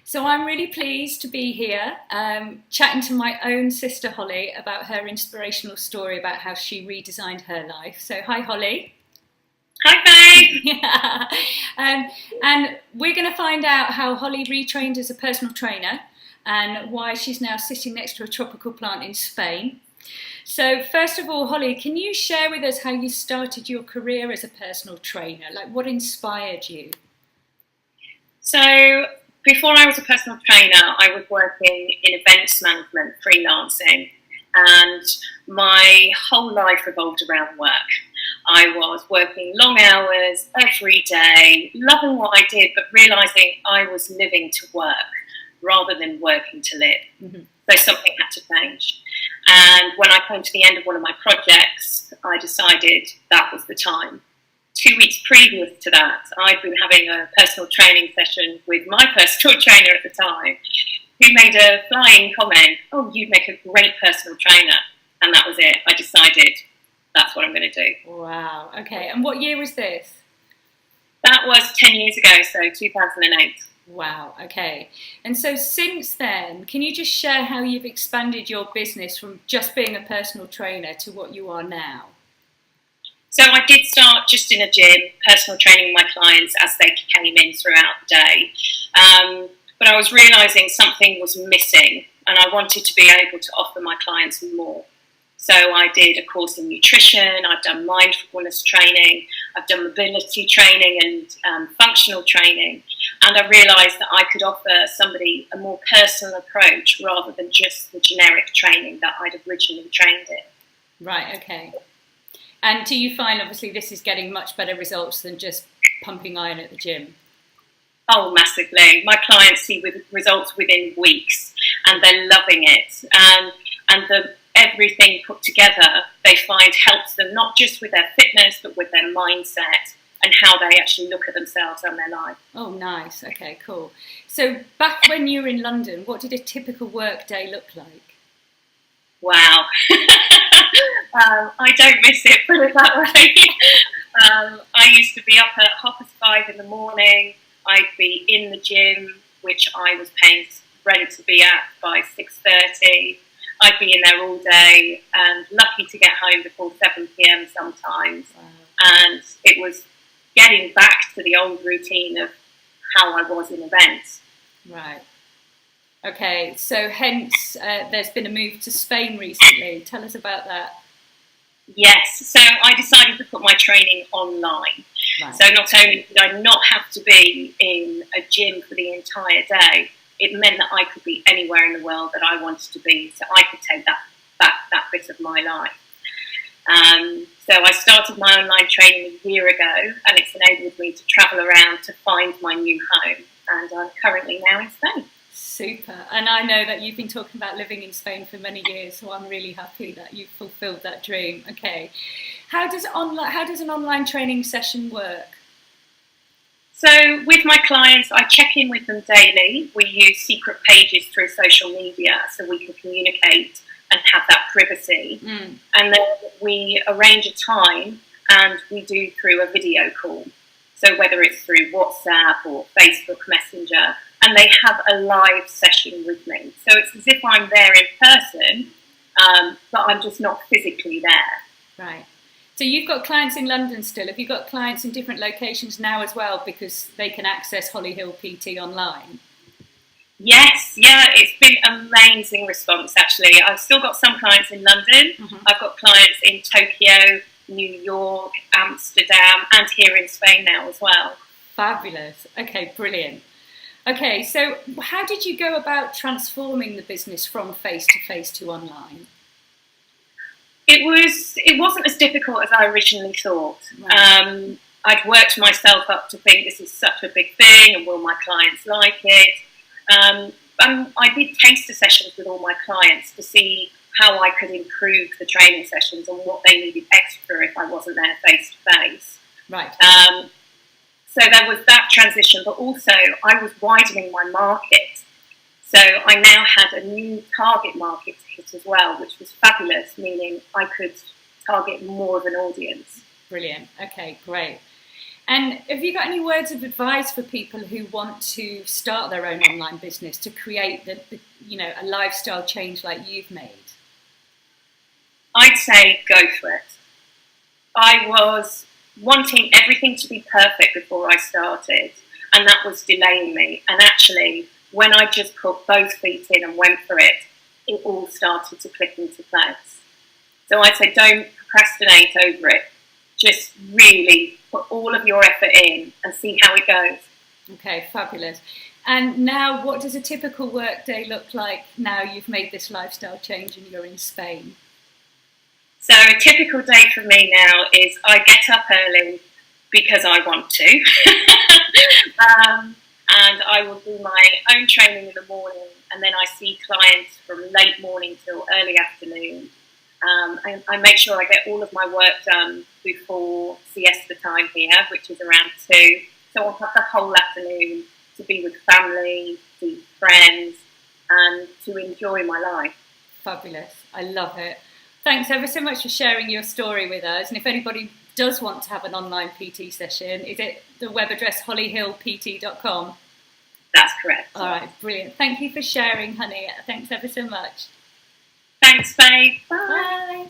So I'm really pleased to be here chatting to my own sister Holly about her inspirational story about how she redesigned her life. So hi Holly. Hi, Faye. Yeah. And we're going to find out how Holly retrained as a personal trainer and why she's now sitting next to a tropical plant in Spain. So first of all, Holly, can you share with us how you started your career as a personal trainer? Like what inspired you? So, before I was a personal trainer, I was working in events management, freelancing, and my whole life revolved around work. I was working long hours every day, loving what I did, but realising I was living to work rather than working to live. Mm-hmm. So something had to change. And when I came to the end of one of my projects, I decided that was the time. 2 weeks previous to that, I'd been having a personal training session with my personal trainer at the time, who made a flying comment, "Oh, you'd make a great personal trainer." And that was it. I decided that's what I'm going to do. Wow. Okay. And what year was this? That was 10 years ago, so 2008. Wow, okay. And so since then, can you just share how you've expanded your business from just being a personal trainer to what you are now? So I did start just in a gym, personal training my clients as they came in throughout the day. But I was realising something was missing and I wanted to be able to offer my clients more. So I did a course in nutrition, I've done mindfulness training, I've done mobility training and functional training. And I realised that I could offer somebody a more personal approach rather than just the generic training that I'd originally trained in. Right, okay. And do you find, obviously, this is getting much better results than just pumping iron at the gym? Oh, massively. My clients see results within weeks and they're loving it. And everything put together, they find helps them not just with their fitness, but with their mindset and how they actually look at themselves and their life. Oh, nice. Okay, cool. So back when you were in London, what did a typical work day look like? Wow. I don't miss it, put it that way. I used to be up at 5:30 in the morning. I'd be in the gym, which I was paying ready to be at by 6:30. I'd be in there all day and lucky to get home before 7 p.m. sometimes. Wow. And it was getting back to the old routine of how I was in events. Right. Okay, so hence there's been a move to Spain recently. Tell us about that. Yes, so I decided to put my training online. Right. So not only did I not have to be in a gym for the entire day, it meant that I could be anywhere in the world that I wanted to be, so I could take that bit of my life. So I started my online training a year ago, and it's enabled me to travel around to find my new home, and I'm currently now in Spain. Super. And I know that you've been talking about living in Spain for many years, so I'm really happy that you've fulfilled that dream. Okay. How does an online training session work? So with my clients, I check in with them daily. We use secret pages through social media so we can communicate and have that privacy. Mm. And then we arrange a time and we do through a video call. So whether it's through WhatsApp or Facebook Messenger, and they have a live session with me. So it's as if I'm there in person, but I'm just not physically there. Right. So you've got clients in London still. Have you got clients in different locations now as well because they can access Holly Hill PT online? Yes, yeah, it's been amazing response actually. I've still got some clients in London. Mm-hmm. I've got clients in Tokyo, New York, Amsterdam, and here in Spain now as well. Fabulous. Okay, brilliant. Okay, so how did you go about transforming the business from face-to-face to online? It wasn't as difficult as I originally thought. Right. I'd worked myself up to think this is such a big thing and will my clients like it? And I did taster sessions with all my clients to see how I could improve the training sessions and what they needed extra if I wasn't there face to face. Right. So there was that transition, but also I was widening my market. So I now had a new target market to hit as well, which was fabulous, meaning I could target more of an audience. Brilliant. Okay, great. And have you got any words of advice for people who want to start their own online business to create a lifestyle change like you've made? I'd say go for it. I was wanting everything to be perfect before I started, and that was delaying me. And actually, when I just put both feet in and went for it, it all started to click into place. So I'd say don't procrastinate over it. Just really put all of your effort in and see how it goes. Okay, fabulous. And now, what does a typical work day look like now you've made this lifestyle change and you're in Spain? So a typical day for me now is I get up early because I want to. And I will do my own training in the morning, and then I see clients from late morning till early afternoon. I make sure I get all of my work done before siesta time here, which is around 2. So I'll have the whole afternoon to be with family, see friends, and to enjoy my life. Fabulous. I love it. Thanks ever so much for sharing your story with us. And if anybody does want to have an online PT session, is it the web address holliehillpt.com? That's correct. All right, brilliant. Thank you for sharing, honey. Thanks ever so much. Thanks, babe. Bye. Bye.